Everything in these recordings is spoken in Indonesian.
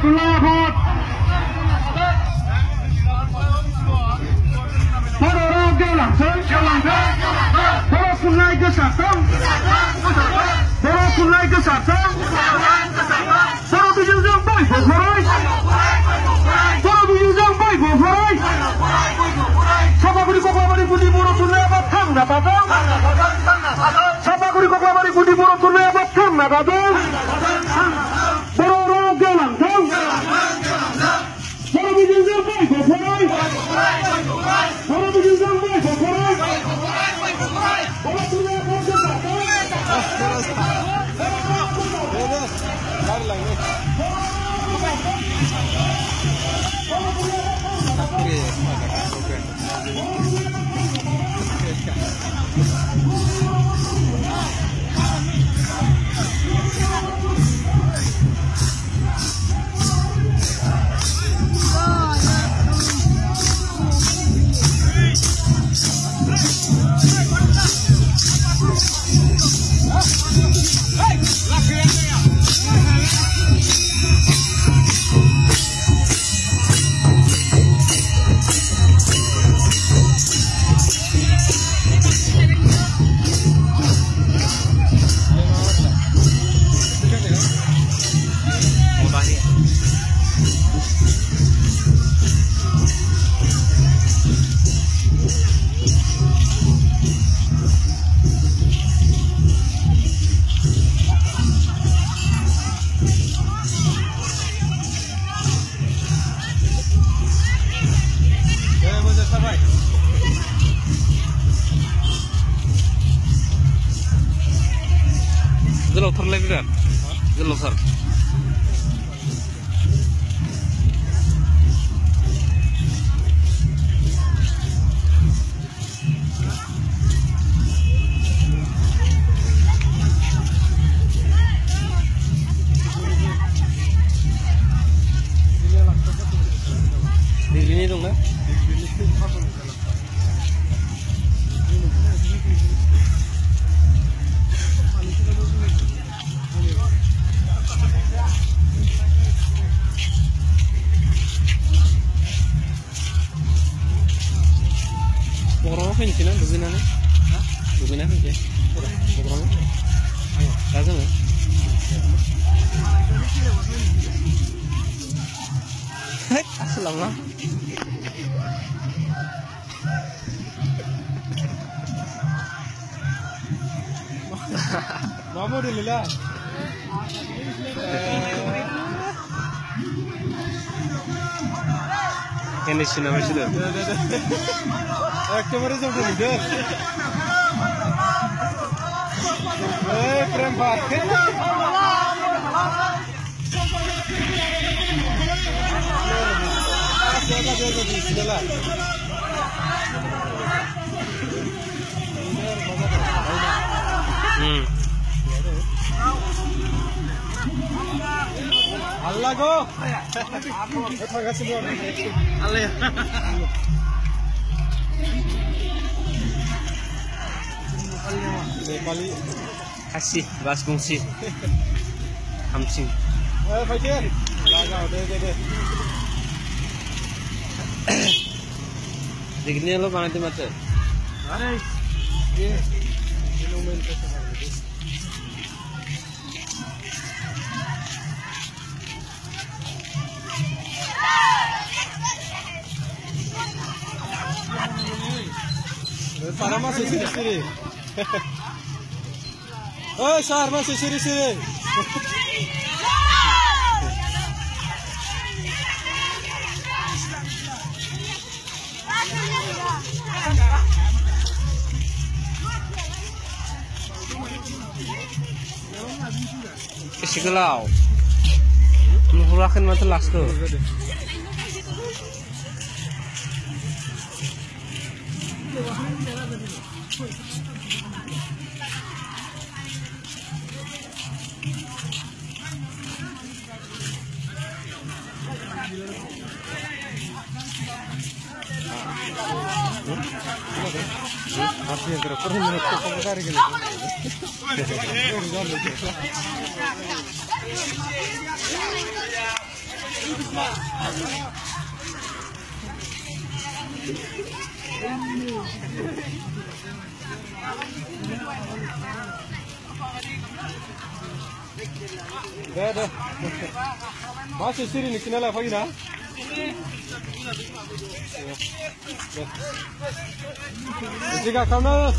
Muratullah Abad. Para Raga langsung. Para Sungai Kesatang. Para Sungai Kesatang. Para Bijuzang Baik Boforai. Para Bijuzang Baik Boforai. Sama Gudi Koklamari Budi Muratullah Abad Kang Nabatang. Sama Gudi Koklamari Budi Muratullah Abad Kang Nabatang. Para Raga langsung. Para Bijuzang Baik Boforai. Para Bijuzang Baik Boforai. Para Sungai Kesatang. Jelok terlebih kan? Jelok sar. Di sini dong kan? Pokoknya pengen kan begini begini aja. Pokoknya, lazim ya. Asal lah. Mama dulu lah. Ini sudah masih dah. Kamera sampai ni dah. Keren banget. Jalan. Allah go. Terima kasih buat. Allah ya. Kali kasih bas fungsi. Hamsing. Fakir. Lagau deh. Begini lo mana tempat tu? Ada. Ye. Minuman tu. Para masih sini. Oh, sar masih sini. Kesegelau. Mengurangkan mata las tu. Masih yang terus menurut komentari gitu. 네. 마스 시리 니키나라 거기나. 지가 가면.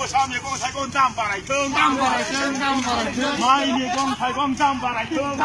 mua sao miền con Sài Gòn tam bà này thương mai miền con Sài Gòn tam bà này thương